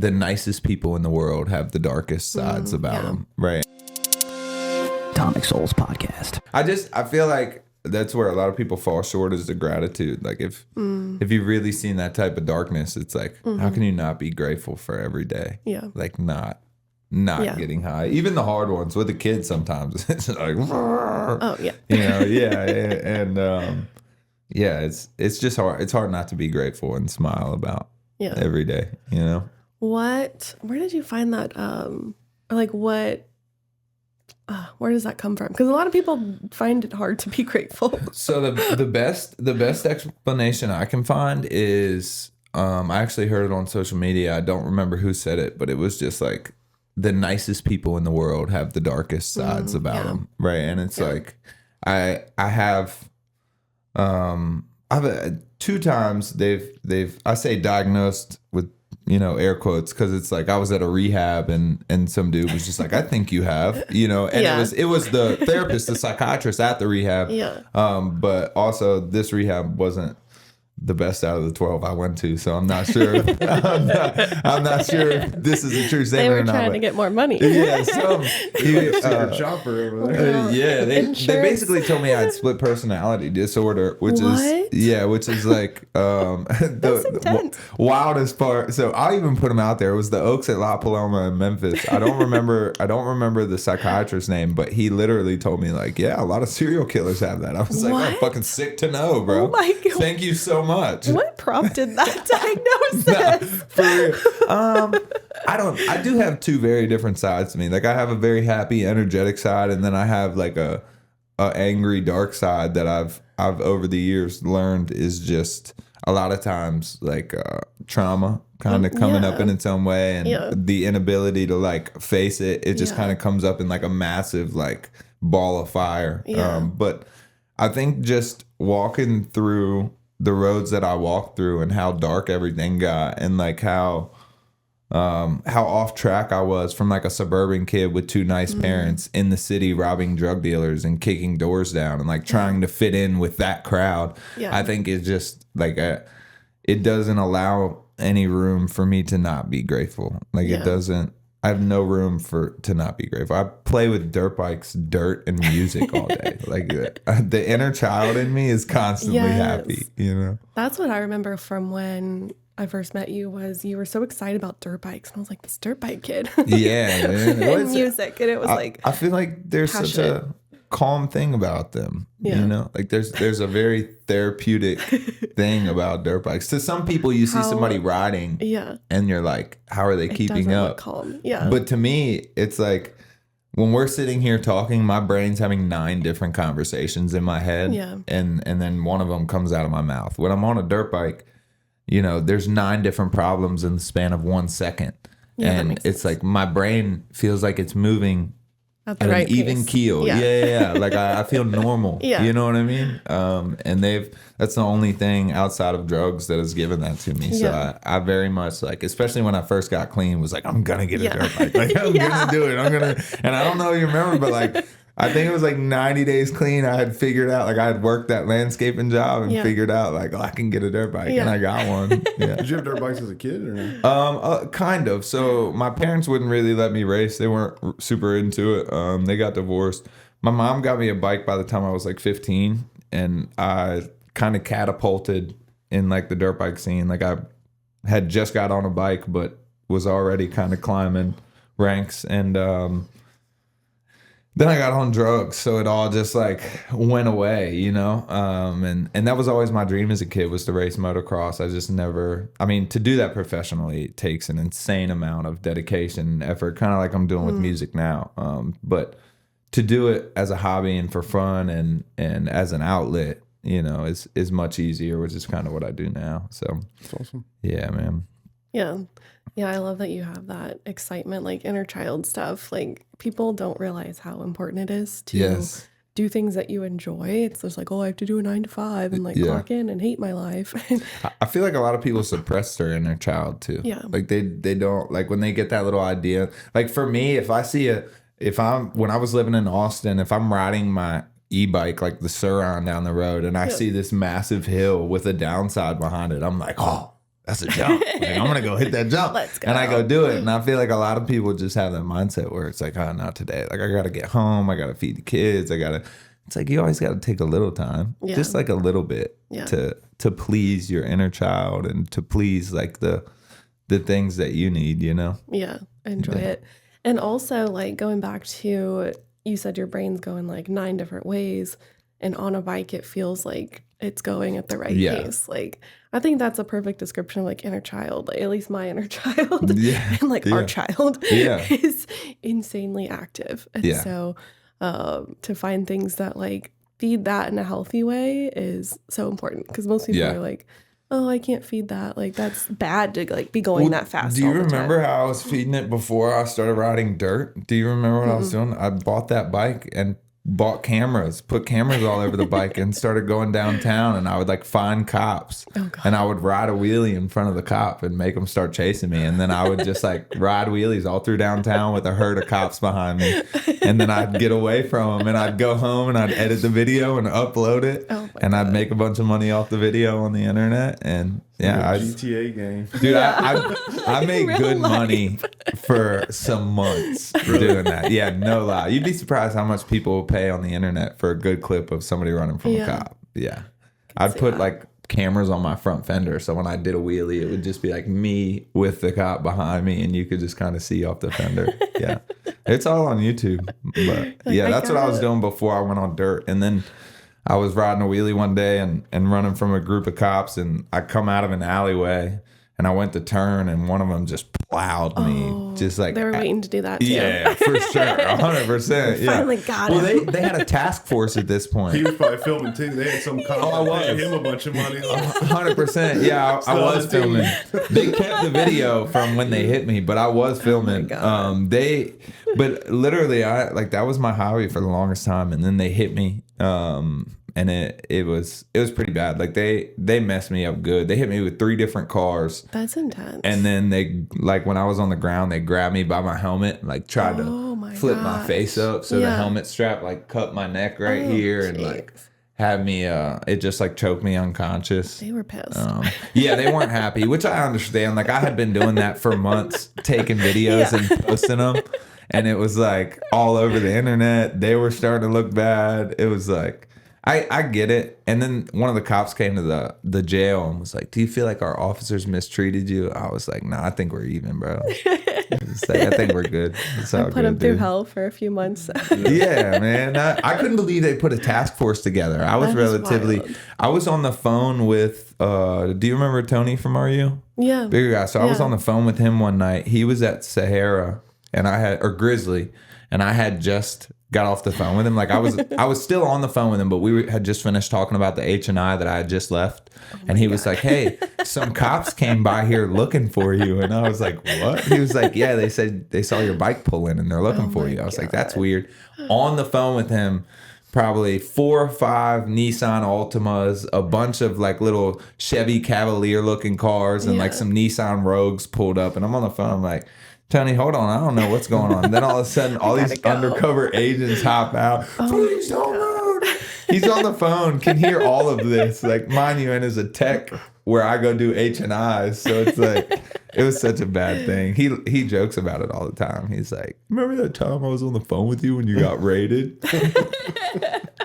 the nicest people in the world have the darkest sides about them, right? Atomic Souls Podcast. I feel like that's where a lot of people fall short, is the gratitude. Like if you've really seen that type of darkness, it's like, how can you not be grateful for every day? Yeah. Like not getting high. Even the hard ones with the kids sometimes. It's like, Oh, yeah. And it's just hard. It's hard not to be grateful and smile about every day, Where did you find that? Where does that come from? Because a lot of people find it hard to be grateful. So the best explanation I can find is I actually heard it on social media. I don't remember who said it, but it was just like, the nicest people in the world have the darkest sides about them, right? And it's like I've 2 times I say diagnosed with air quotes, because it's like I was at a rehab and some dude was just like, I think you have, and it was the therapist, the psychiatrist at the rehab, but also this rehab wasn't the best out of the 12 I went to, so I'm not sure. I'm not sure if this is a true statement. They were or not, trying to get more money. Yeah, so secret shopper over there. they basically told me I had split personality disorder, which is like the wildest part. So I even put them out there. It was the Oaks at La Paloma in Memphis. I don't remember the psychiatrist's name, but he literally told me like, yeah, a lot of serial killers have that. I was like, oh, fucking sick to know, bro. Oh my God. Thank you so much. What prompted that diagnosis? For real. I do have 2 very different sides to me. Like I have a very happy, energetic side, and then I have like a angry, dark side that I've over the years learned is just a lot of times like trauma kind of coming up in its own way, and the inability to like face it. It just kind of comes up in like a massive like ball of fire. But I think just walking through the roads that I walked through and how dark everything got, and like how off track I was from like a suburban kid with 2 nice parents in the city robbing drug dealers and kicking doors down and like trying to fit in with that crowd. I think it's just like it doesn't allow any room for me to not be grateful. Like it doesn't. I have no room to not be grateful. I play with dirt bikes, dirt, and music all day. Like the inner child in me is constantly happy, That's what I remember from when I first met you, was you were so excited about dirt bikes. And I was like, this dirt bike kid. Yeah, man. And music. And it was I feel like there's such a calm thing about them, like there's a very therapeutic thing about dirt bikes. To some people, you see somebody riding and you're like, how are they keeping up? Calm. But to me, it's like when we're sitting here talking, my brain's having 9 different conversations in my head, and then one of them comes out of my mouth. When I'm on a dirt bike, there's 9 different problems in the span of 1 second, and it's like my brain feels like it's moving at an even keel. Like I feel normal. You know what I mean? And that's the only thing outside of drugs that has given that to me. So I very much like, especially when I first got clean, was like, I'm gonna get a dirt bike. Like I'm gonna do it. And I don't know if you remember, but like I think it was like 90 days clean. I had figured out, like I had worked that landscaping job and figured out like, I can get a dirt bike, and I got one. Did you have dirt bikes as a kid or not? Kind of. So my parents wouldn't really let me race. They weren't super into it. They got divorced. My mom got me a bike by the time I was like 15, and I kind of catapulted in like the dirt bike scene. Like I had just got on a bike, but was already kind of climbing ranks, and then I got on drugs, so it all just like went away, and that was always my dream as a kid, was to race motocross. I just never, to do that professionally, it takes an insane amount of dedication and effort, kind of like I'm doing with music now. But to do it as a hobby and for fun and as an outlet, is much easier, which is kind of what I do now. So that's awesome. Yeah, man. Yeah, I love that you have that excitement, like inner child stuff. Like people don't realize how important it is to do things that you enjoy. It's just like, I have to do a 9 to 5 and like clock in and hate my life. I feel like a lot of people suppress their inner child too. Yeah. Like they don't, like when they get that little idea, like for me, when I was living in Austin, if I'm riding my e-bike, like the Suron down the road, and I see this massive hill with a downside behind it, I'm like, oh, that's a jump. Like, I'm going to go hit that jump. Let's go. And I go do it. And I feel like a lot of people just have that mindset where it's like, oh, not today. Like, I got to get home. I got to feed the kids. It's like, you always got to take a little time, just like a little bit to please your inner child and to please like the things that you need, you know? Yeah. Enjoy it. And also like going back to, you said your brain's going like 9 different ways, and on a bike, it feels like it's going at the right pace. Like, I think that's a perfect description of like inner child, like, at least my inner child and like our child is insanely active. And so to find things that like feed that in a healthy way is so important, because most people are like, oh, I can't feed that. Like, that's bad to like be going that fast. Do you remember how I was feeding it before I started riding dirt? Do you remember what I was doing? I bought that bike and bought cameras, put cameras all over the bike, and started going downtown, and I would like find cops and I would ride a wheelie in front of the cop and make them start chasing me, and then I would just like ride wheelies all through downtown with a herd of cops behind me, and then I'd get away from them and I'd go home and I'd edit the video and upload it, and I'd make a bunch of money off the video on the internet. And GTA game, dude. I made good money for some months doing that. Yeah, no lie. You'd be surprised how much people will pay on the internet for a good clip of somebody running from a cop. Yeah, I'd put like cameras on my front fender, so when I did a wheelie, it would just be like me with the cop behind me, and you could just kind of see off the fender. Yeah, it's all on YouTube. But yeah, that's what I was doing before I went on dirt, and then I was riding a wheelie one day and running from a group of cops, and I come out of an alleyway and I went to turn, and one of them just plowed me. Just like they were waiting to do that too. Yeah, for sure. 100%. Yeah. Finally got him. They had a task force at this point. He was probably filming too. They had some cop paying him a bunch of monny. 100%. Yeah, I was filming. They kept the video from when they hit me, but I was filming. But literally, that was my hobby for the longest time, and then they hit me. And it was pretty bad. Like they messed me up good. They hit me with 3 different cars. That's intense. And then they, like, when I was on the ground, they grabbed me by my helmet and like tried to flip my face up, so the helmet strap like cut my neck right here and like had me it just like choked me unconscious. They were pissed. Yeah, they weren't happy, which I understand. Like, I had been doing that for months, taking videos and posting them, and it was like all over the internet. They were starting to look bad. It was like, I get it. And then one of the cops came to the jail and was like, do you feel like our officers mistreated you? I was like, nah, I think we're even, bro. I think we're good. It's all I put them through hell for a few months. Yeah, man. I couldn't believe they put a task force together. I was I was on the phone with, do you remember Tony from RU? Yeah. Bigger guy. So I was on the phone with him one night. He was at Sahara or Grizzly, and I had just got off the phone with him. Like, I was still on the phone with him, but we had just finished talking about the H&I that I had just left. And he was like, hey, some cops came by here looking for you. And I was like, what? He was like, yeah, they said they saw your bike pull in and they're looking for you. I was like, that's weird. On the phone with him, probably 4 or 5 Nissan Altimas, a bunch of like little Chevy Cavalier looking cars, and like some Nissan Rogues pulled up. And I'm on the phone, I'm like, Tony, hold on, I don't know what's going on. And then all of a sudden, all these undercover agents hop out. Please don't move. He's on the phone, can hear all of this. Like, mind you, and as a tech where I go do H&Is, so it's like, it was such a bad thing. He jokes about it all the time. He's like, remember that time I was on the phone with you when you got raided?